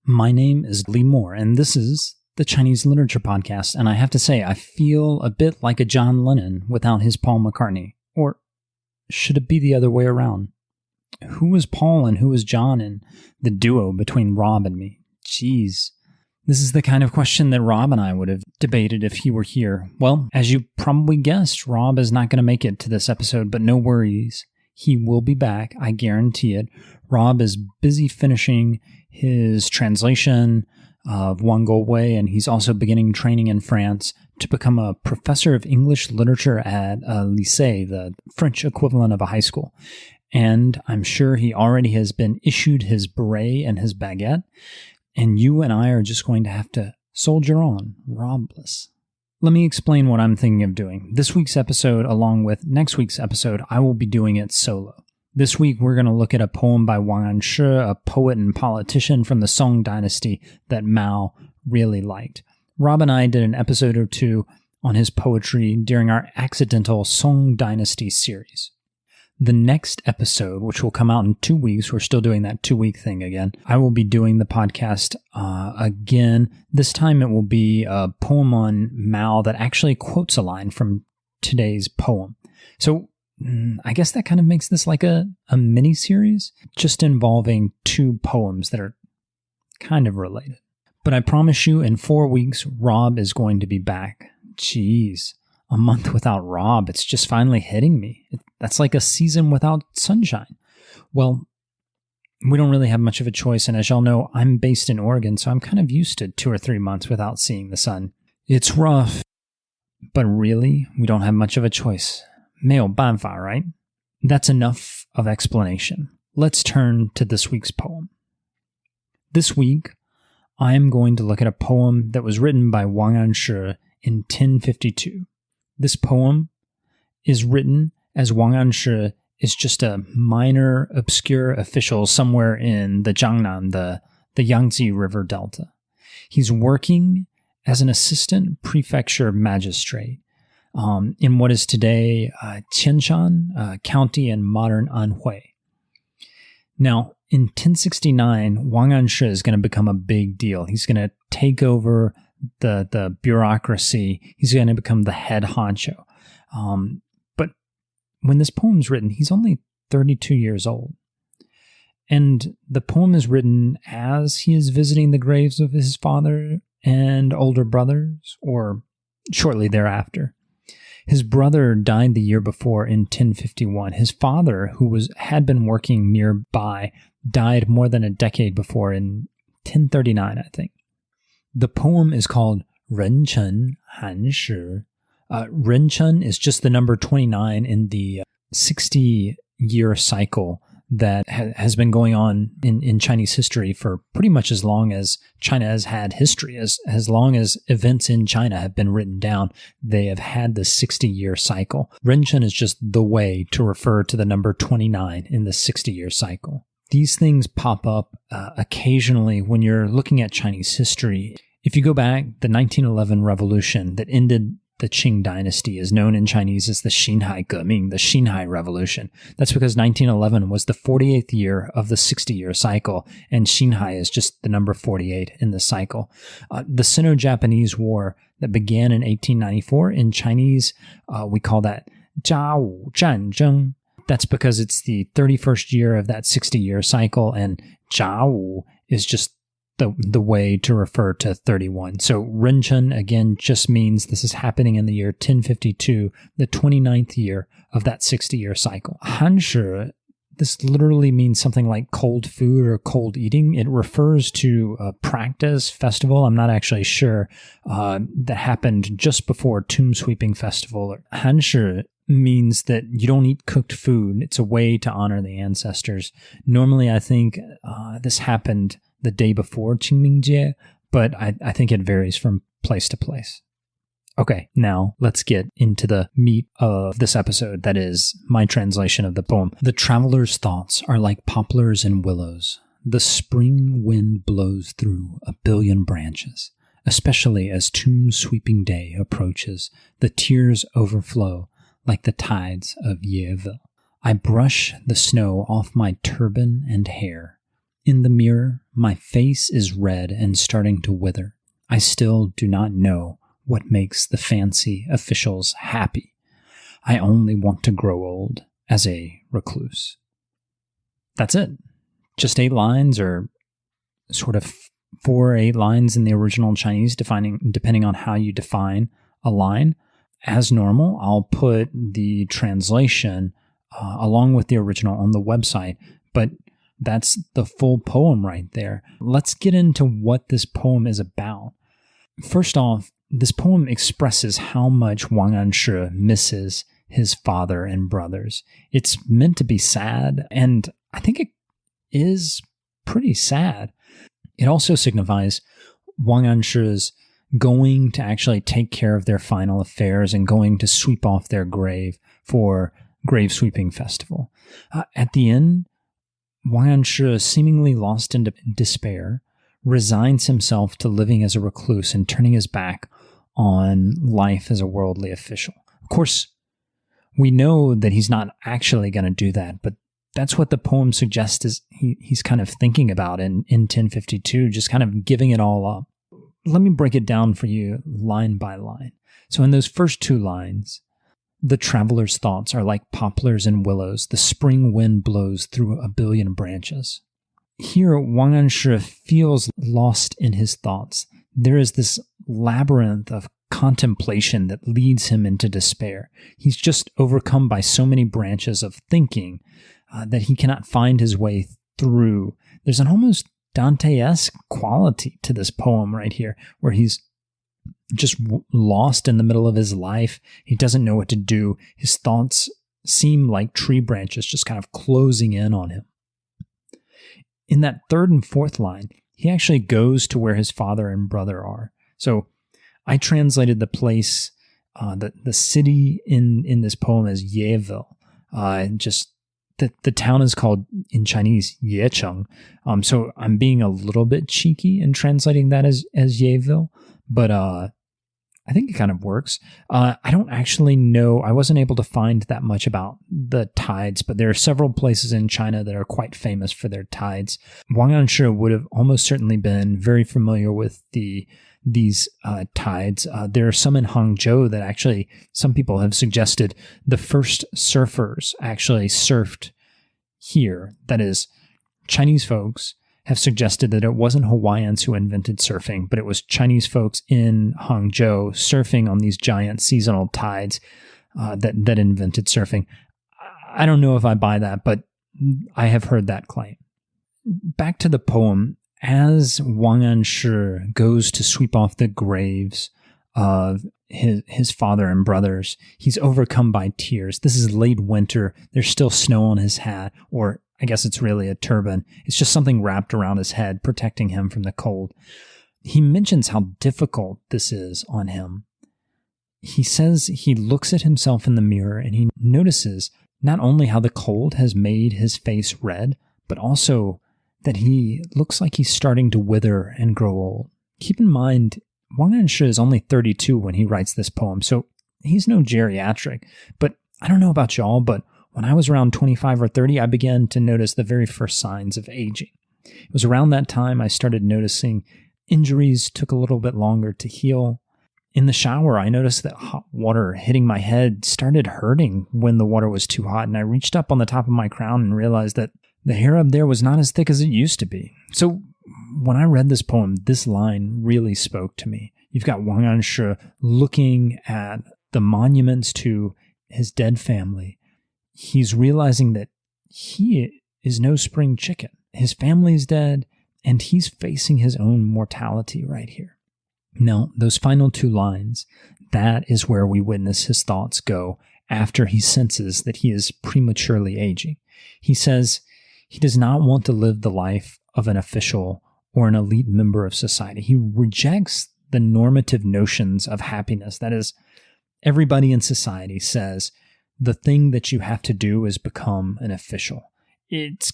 My name is Lee Moore, and this is the Chinese Literature Podcast, and I have to say, I feel a bit like a John Lennon without his Paul McCartney. Or should it be the other way around? Who was Paul and who was John in the duo between Rob and me? Jeez. This is the kind of question that Rob and I would have debated if he were here. Well, as you probably guessed, Rob is not going to make it to this episode, but no worries. He will be back, I guarantee it. Rob is busy finishing his translation of Wang Anshi, and he's also beginning training in France to become a professor of English literature at a lycée, the French equivalent of a high school. And I'm sure he already has been issued his beret and his baguette, and you and I are just going to have to soldier on, Robless. Let me explain what I'm thinking of doing. This week's episode, along with next week's episode, I will be doing it solo. This week, we're going to look at a poem by Wang Anshi, a poet and politician from the Song dynasty that Mao really liked. Rob and I did an episode or two on his poetry during our accidental Song dynasty series. The next episode, which will come out in 2 weeks, we're still doing that 2-week thing again. I will be doing the podcast again. This time it will be a poem on Mao that actually quotes a line from today's poem. So I guess that kind of makes this like a mini-series, just involving 2 poems that are kind of related. But I promise you, in 4 weeks, Rob is going to be back. Jeez, a month without Rob, it's just finally hitting me. That's like a season without sunshine. Well, we don't really have much of a choice, and as y'all know, I'm based in Oregon, so I'm kind of used to 2 or 3 months without seeing the sun. It's rough, but really, we don't have much of a choice. 没有办法, right? That's enough of explanation. Let's turn to this week's poem. This week, I am going to look at a poem that was written by Wang Anshi in 1052. This poem is written as Wang Anshi is just a minor, obscure official somewhere in the Jiangnan, the Yangtze River Delta. He's working as an assistant prefecture magistrate in what is today Qianshan County in modern Anhui. Now, in 1069, Wang Anshi is going to become a big deal. He's going to take over the bureaucracy. He's going to become the head honcho. But when this poem's written, he's only 32 years old. And the poem is written as he is visiting the graves of his father and older brothers, or shortly thereafter. His brother died the year before in 1051. His father, who had been working nearby, died more than a decade before in 1039, I think. The poem is called Ren Chen Han Shi. Ren Chen is just the number 29 in the 60-year cycle that has been going on in Chinese history for pretty much as long as China has had history. As long as events in China have been written down, they have had the 60-year cycle. Ren Chen is just the way to refer to the number 29 in the 60-year cycle. These things pop up occasionally when you're looking at Chinese history. If you go back, the 1911 revolution that ended the Qing dynasty is known in Chinese as the Xinhai Geming, the Xinhai Revolution. That's because 1911 was the 48th year of the 60-year cycle, and Xinhai is just the number 48 in the cycle. The Sino-Japanese War that began in 1894, in Chinese, we call that 甲午战争. That's because it's the 31st year of that 60-year cycle, and 甲午is just the way to refer to 31. So Ren Chen, again, just means this is happening in the year 1052, the 29th year of that 60-year cycle. Han Shi, this literally means something like cold food or cold eating. It refers to a practice, festival, I'm not actually sure, that happened just before Tomb Sweeping Festival. Han Shi means that you don't eat cooked food. It's a way to honor the ancestors. Normally, I think this happened the day before Qingmingjie, but I think it varies from place to place. Okay, now let's get into the meat of this episode, that is, my translation of the poem. The traveler's thoughts are like poplars and willows. The spring wind blows through a billion branches, especially as tomb sweeping day approaches. The tears overflow like the tides of Yeville. I brush the snow off my turban and hair. In the mirror, my face is red and starting to wither. I still do not know what makes the fancy officials happy. I only want to grow old as a recluse. That's it. Just 8 lines, or sort of 4 or 8 lines in the original Chinese, depending on how you define a line. As normal, I'll put the translation along with the original on the website, but that's the full poem right there. Let's get into what this poem is about. First off, this poem expresses how much Wang Anshi misses his father and brothers. It's meant to be sad, and I think it is pretty sad. It also signifies Wang Anshi's going to actually take care of their final affairs and going to sweep off their grave for grave sweeping festival. At the end, Wang Anshi, seemingly lost in despair, resigns himself to living as a recluse and turning his back on life as a worldly official. Of course, we know that he's not actually going to do that, but that's what the poem suggests is he's kind of thinking about in 1052, just kind of giving it all up. Let me break it down for you line by line. So in those first 2 lines, the traveler's thoughts are like poplars and willows. The spring wind blows through a billion branches. Here, Wang Anshi feels lost in his thoughts. There is this labyrinth of contemplation that leads him into despair. He's just overcome by so many branches of thinking that he cannot find his way through. There's an almost Dante-esque quality to this poem right here, where he's just lost in the middle of his life. He doesn't know what to do. His thoughts seem like tree branches just kind of closing in on him. In that 3rd and 4th line, he actually goes to where his father and brother are. So I translated the place, the city in this poem as Yeville. The town is called, in Chinese, Yecheng. So I'm being a little bit cheeky in translating that as Yeville, but I think it kind of works. I don't actually know. I wasn't able to find that much about the tides, but there are several places in China that are quite famous for their tides. Wang Anshi would have almost certainly been very familiar with these tides. There are some in Hangzhou that actually, some people have suggested the first surfers actually surfed here. That is, Chinese folks have suggested that it wasn't Hawaiians who invented surfing, but it was Chinese folks in Hangzhou surfing on these giant seasonal tides that invented surfing. I don't know if I buy that, but I have heard that claim. Back to the poem. As Wang Anshi goes to sweep off the graves of his father and brothers, he's overcome by tears. This is late winter. There's still snow on his hat, or I guess it's really a turban. It's just something wrapped around his head, protecting him from the cold. He mentions how difficult this is on him. He says he looks at himself in the mirror and he notices not only how the cold has made his face red, but also that he looks like he's starting to wither and grow old. Keep in mind, Wang Anshi is only 32 when he writes this poem, so he's no geriatric. But I don't know about y'all, but when I was around 25 or 30, I began to notice the very first signs of aging. It was around that time I started noticing injuries took a little bit longer to heal. In the shower, I noticed that hot water hitting my head started hurting when the water was too hot, and I reached up on the top of my crown and realized that the hair up there was not as thick as it used to be. So when I read this poem, this line really spoke to me. You've got Wang Anshi looking at the monuments to his dead family. He's realizing that he is no spring chicken. His family's dead, and he's facing his own mortality right here. Now, those final 2 lines, that is where we witness his thoughts go after he senses that he is prematurely aging. He says he does not want to live the life of an official or an elite member of society. He rejects the normative notions of happiness. That is, everybody in society says the thing that you have to do is become an official. It's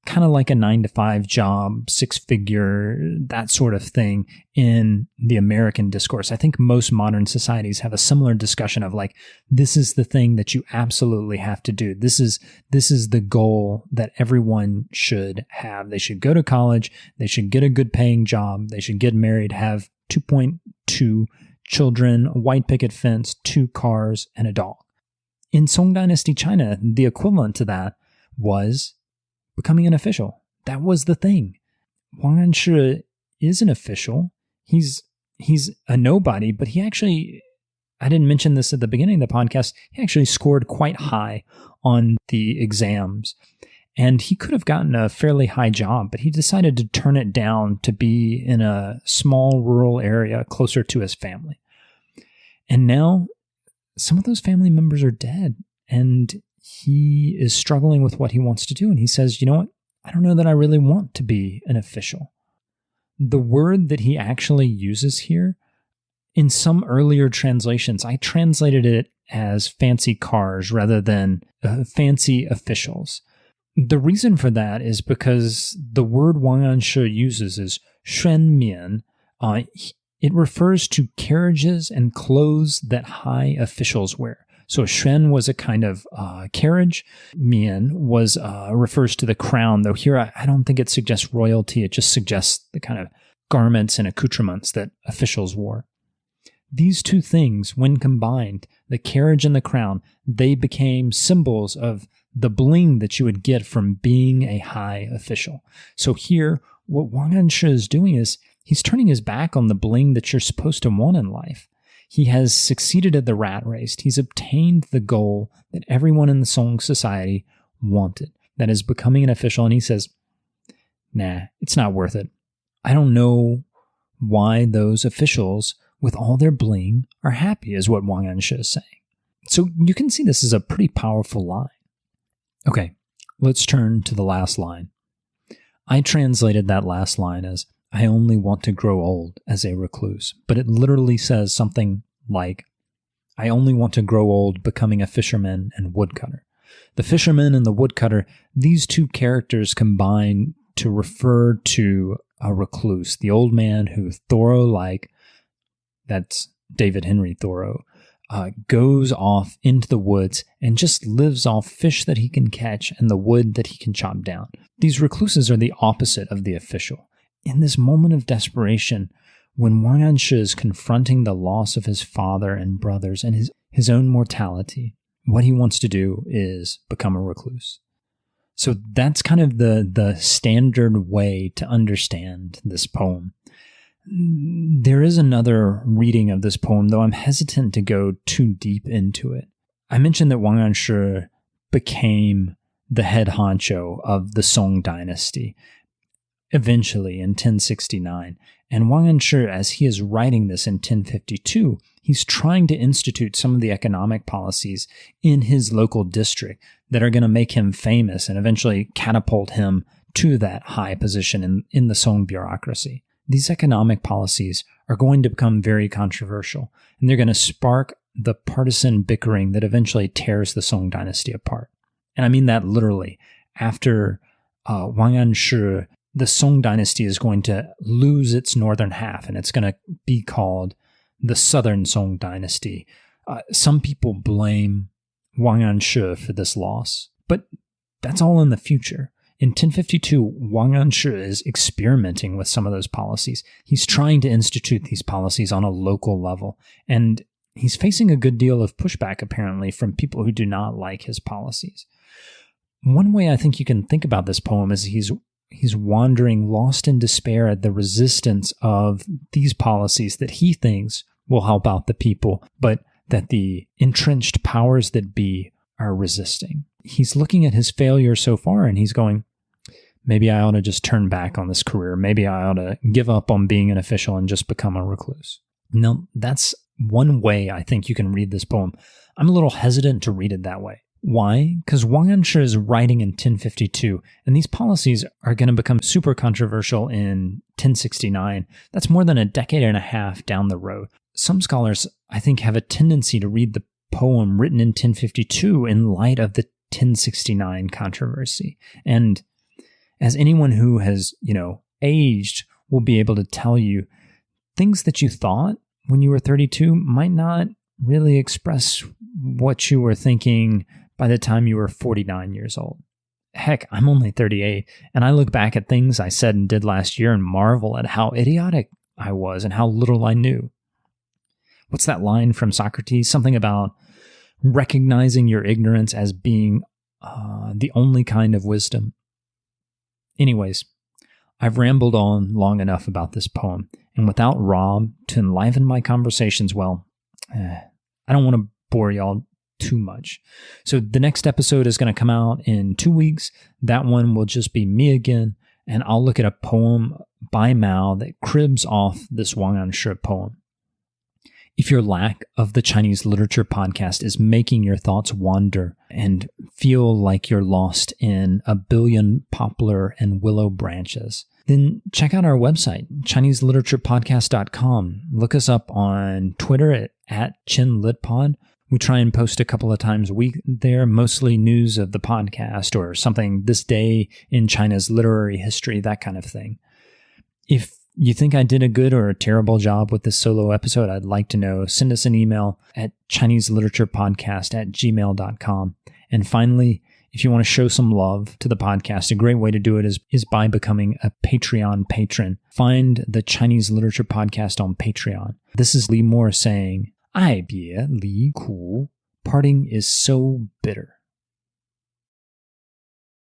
kind of like a 9-to-5 job, 6-figure, that sort of thing in the American discourse. I think most modern societies have a similar discussion of like, this is the thing that you absolutely have to do. This is the goal that everyone should have. They should go to college. They should get a good paying job. They should get married, have 2.2 children, a white picket fence, 2 cars, and a dog. In Song Dynasty China, the equivalent to that was becoming an official. That was the thing. Wang Anshi is an official. He's a nobody, but he actually, I didn't mention this at the beginning of the podcast, he actually scored quite high on the exams. And he could have gotten a fairly high job, but he decided to turn it down to be in a small rural area closer to his family. And now some of those family members are dead, and he is struggling with what he wants to do. And he says, you know what? I don't know that I really want to be an official. The word that he actually uses here, in some earlier translations, I translated it as fancy cars rather than fancy officials. The reason for that is because the word Wang Anshi uses is xuanmian. It refers to carriages and clothes that high officials wear. So xuan was a kind of carriage. Mian was refers to the crown, though here I don't think it suggests royalty. It just suggests the kind of garments and accoutrements that officials wore. These two things, when combined, the carriage and the crown, they became symbols of the bling that you would get from being a high official. So here, what Wang Anshi is doing is he's turning his back on the bling that you're supposed to want in life. He has succeeded at the rat race. He's obtained the goal that everyone in the Song society wanted, that is becoming an official. And he says, nah, it's not worth it. I don't know why those officials with all their bling are happy, is what Wang Anshi is saying. So you can see this is a pretty powerful line. Okay, let's turn to the last line. I translated that last line as, I only want to grow old as a recluse, but it literally says something like, I only want to grow old becoming a fisherman and woodcutter. The fisherman and the woodcutter, these two characters combine to refer to a recluse, the old man who Thoreau-like, that's David Henry Thoreau, goes off into the woods and just lives off fish that he can catch and the wood that he can chop down. These recluses are the opposite of the official. In this moment of desperation, when Wang Anshi is confronting the loss of his father and brothers and his own mortality, what he wants to do is become a recluse. So that's kind of the standard way to understand this poem. There is another reading of this poem, though I'm hesitant to go too deep into it. I mentioned that Wang Anshi became the head honcho of the Song dynasty eventually in 1069. And Wang Anshi, as he is writing this in 1052, he's trying to institute some of the economic policies in his local district that are going to make him famous and eventually catapult him to that high position in the Song bureaucracy. These economic policies are going to become very controversial, and they're going to spark the partisan bickering that eventually tears the Song dynasty apart. And I mean that literally. After Wang Anshi, the Song dynasty is going to lose its northern half, and it's going to be called the Southern Song dynasty. Some people blame Wang Anshi for this loss, but that's all in the future. In 1052, Wang Anshi is experimenting with some of those policies. He's trying to institute these policies on a local level, and he's facing a good deal of pushback, apparently, from people who do not like his policies. One way I think you can think about this poem is he's wandering, lost in despair at the resistance of these policies that he thinks will help out the people, but that the entrenched powers that be are resisting. He's looking at his failure so far and he's going, maybe I ought to just turn back on this career. Maybe I ought to give up on being an official and just become a recluse. Now, that's one way I think you can read this poem. I'm a little hesitant to read it that way. Why? Because Wang Anshi is writing in 1052, and these policies are going to become super controversial in 1069. That's more than a decade and a half down the road. Some scholars, I think, have a tendency to read the poem written in 1052 in light of the 1069 controversy. And As anyone who has, aged will be able to tell you, things that you thought when you were 32 might not really express what you were thinking by the time you were 49 years old. Heck, I'm only 38, and I look back at things I said and did last year and marvel at how idiotic I was and how little I knew. What's that line from Socrates? Something about recognizing your ignorance as being the only kind of wisdom. Anyways, I've rambled on long enough about this poem, and without Rob to enliven my conversations, I don't want to bore y'all too much. So the next episode is going to come out in 2 weeks. That one will just be me again, and I'll look at a poem by Mao that cribs off this Wang Anshi poem. If your lack of the Chinese Literature Podcast is making your thoughts wander and feel like you're lost in a billion poplar and willow branches, then check out our website, ChineseLiteraturePodcast.com. Look us up on Twitter at ChinLitPod. We try and post a couple of times a week there, mostly news of the podcast or something this day in China's literary history, that kind of thing. If you think I did a good or a terrible job with this solo episode, I'd like to know. Send us an email at ChineseLiteraturePodcast@gmail.com. And finally, if you want to show some love to the podcast, a great way to do it is by becoming a Patreon patron. Find the Chinese Literature Podcast on Patreon. This is Lee Moore saying, 爱别离苦, parting is so bitter.